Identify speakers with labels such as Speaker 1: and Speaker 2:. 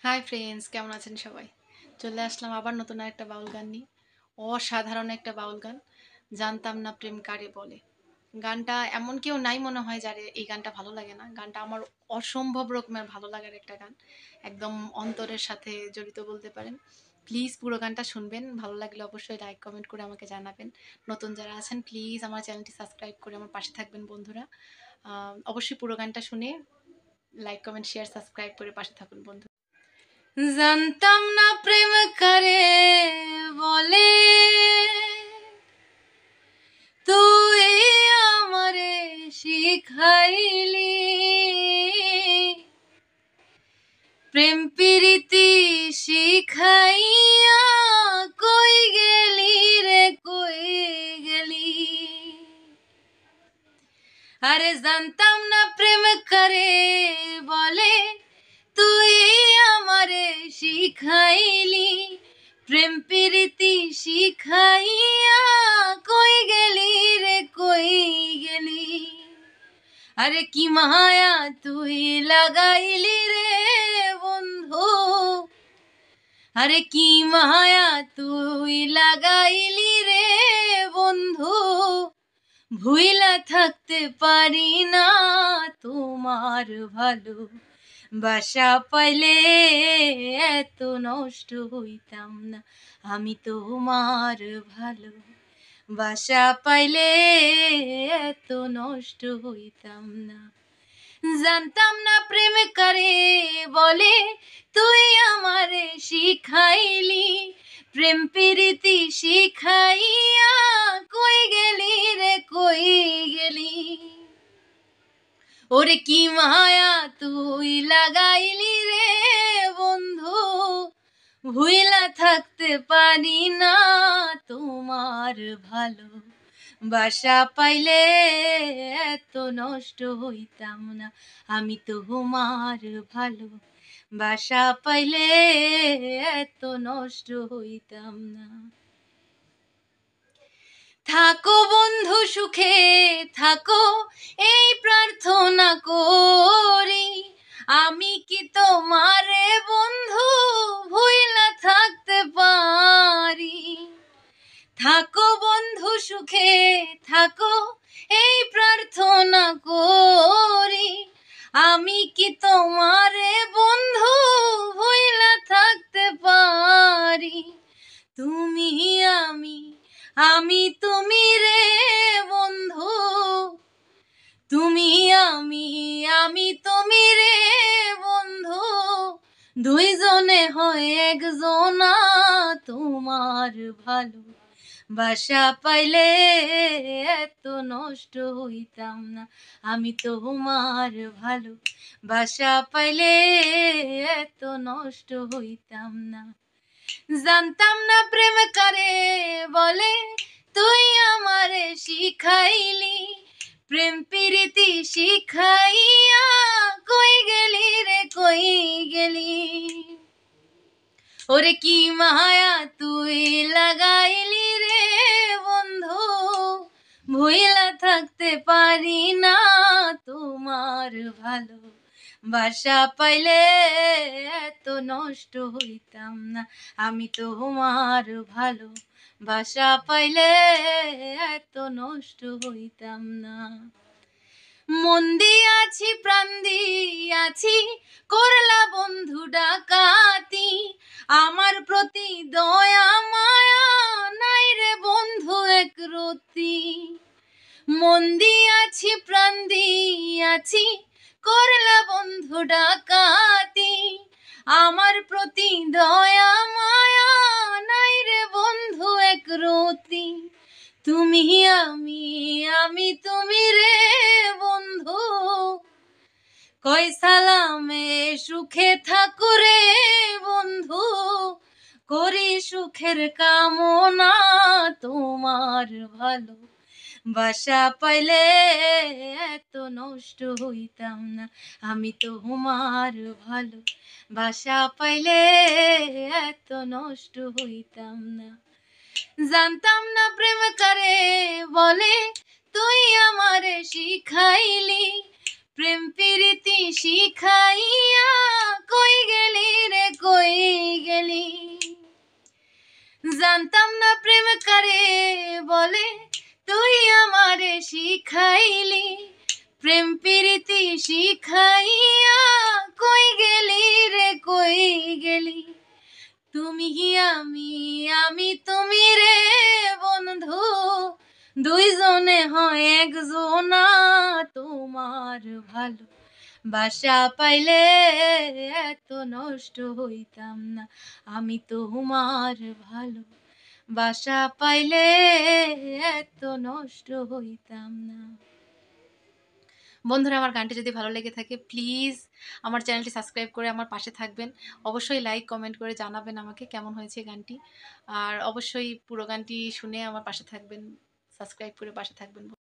Speaker 1: Hi friends, কেমন আছেন সবাই? চলে আসলাম আবার নতুন একটা বাউল গান নিয়ে। অসাধারণ একটা বাউল গান, জানতাম না প্রেম কারে বলে। গানটা এমন কেউ নাই মনে হয় যারে এই গানটা ভালো লাগে না। গানটা আমার অসম্ভব রকমের ভালো লাগার একটা গান, একদম অন্তরের সাথে জড়িত বলতে পারেন। প্লিজ পুরো গানটা শুনবেন, ভালো লাগলে অবশ্যই লাইক কমেন্ট করে আমাকে জানাবেন। নতুন যারা আছেন প্লিজ আমার চ্যানেলটি সাবস্ক্রাইব করে আমার পাশে থাকবেন বন্ধুরা। অবশ্যই পুরো গানটা শুনে লাইক কমেন্ট শেয়ার সাবস্ক্রাইব করে পাশে থাকুন বন্ধু। জানতাম না প্রেম করে বলে, তুই আমারে শিখাইলি প্রেম প্রীতি শিখাইয়া, কই গেলি রে কই গেলি। আরে জানতাম না প্রেম করে বলে, তুই আমারে শিখাইলি প্রেম প্রীতি শিখাইয়া, কই গেলি রে কই গেলি। আরে কি মায়া তুই লাগাইলি রে বন্ধু, আরে কি মায়া তুই লাগাইলি রে বন্ধু, ভুইলা থাকতে পারি না তোমার ভালো বাসা পাইলে এত নষ্ট হইতাম না আমি তোমার ভালো বাসা পাইলে এত নষ্ট হইতাম না। জানতাম না প্রেম করে বলে, তুই আমারে শিখাইলি প্রেম প্রীতি শিখাইয়া, কই গেলি রে কই গেলি। ওরে কি মায়া তুই লাগাইলি রে বন্ধু, ভুইলা থাকতে পারি না তোমার ভালো বাসা পাইলে এত নষ্ট হইতাম না আমি তোমার ভালো বাসা পাইলে এত নষ্ট হইতাম না। থাকো বন্ধু সুখে থাকো, এই প্রার্থনা করি, আমি কি তোমারে বন্ধু ভুইলা থাকতে পারি। থাকো বন্ধু সুখে থাকো, এই প্রার্থনা করি, আমি কি তোমারে বন্ধু ভুইলা থাকতে পারি। তুমি আমি আমি তুমি রে বন্ধু, তুমি আমি তুমি রে বন্ধু, দুইজনে হয় একজনা তোমার ভালো বাসা পাইলে এত নষ্ট হইতাম না আমি তোমার ভালো বাসা পাইলে এত নষ্ট হইতাম না। জানতাম না প্রেম করে বলে, তুই আমারে শিখাইলি প্রেম প্রীতি শিখাইয়া, কই গেলি রে কই গেলি। ওরে কি মায়া তুই লাগাইলি রে বন্ধু, ভুইলা থাকতে পারি না তোমার ভালো বাসা পাইলে এত নষ্ট হইতাম না আমি তোমার ভালো বাসা পাইলে এত নষ্ট হইতাম না। মন দিয়াছি প্রাণ দিয়াছি, করলা বন্ধু ডাকাতি, আমার প্রতি দয়া মায়া নাই রে বন্ধু এক রতি। মন দিয়াছি প্রাণ দিয়াছি, করলা বন্ধু ডাকাতি, আমার প্রতি দয়া মায়া নাই রে বন্ধু এক রতি। তুমি আমি তুমি রে বন্ধু, কই সালামে সুখে থাকো রে বন্ধু, করি সুখের কামনা তোমার ভালো বাসা পাইলে এত নষ্ট হইতাম না আমি তোমার ভালো বাসা পাইলে এত নষ্ট হইতাম না। জানতাম না প্রেম করে বলে, তুই আমারে শিখাইলি প্রেম প্রীতি শিখাইয়া, কই গেলি রে জানতাম না প্রেম কারে বলে, তুই আমারে শিখাইলি। প্রেম প্রীতি শিখাইয়া কই গেলি রে কই গেলি। তুমি আমি আমি তুমি রে বন্ধু, দুইজনে হয় একজনা। তোমার ভালো বাসা পাইলে এত নষ্ট হইতাম না। আমি তোমার ভালো বাসা পাইলে এত নষ্ট হইতাম না। বন্ধুরা, আমার গানটি যদি ভালো লেগে থাকে প্লিজ আমার চ্যানেলটি সাবস্ক্রাইব করে আমার পাশে থাকবেন। অবশ্যই লাইক কমেন্ট করে জানাবেন আমাকে কেমন হয়েছে গানটি। আর অবশ্যই পুরো গানটি শুনে আমার পাশে থাকবেন, সাবস্ক্রাইব করে পাশে থাকবেন।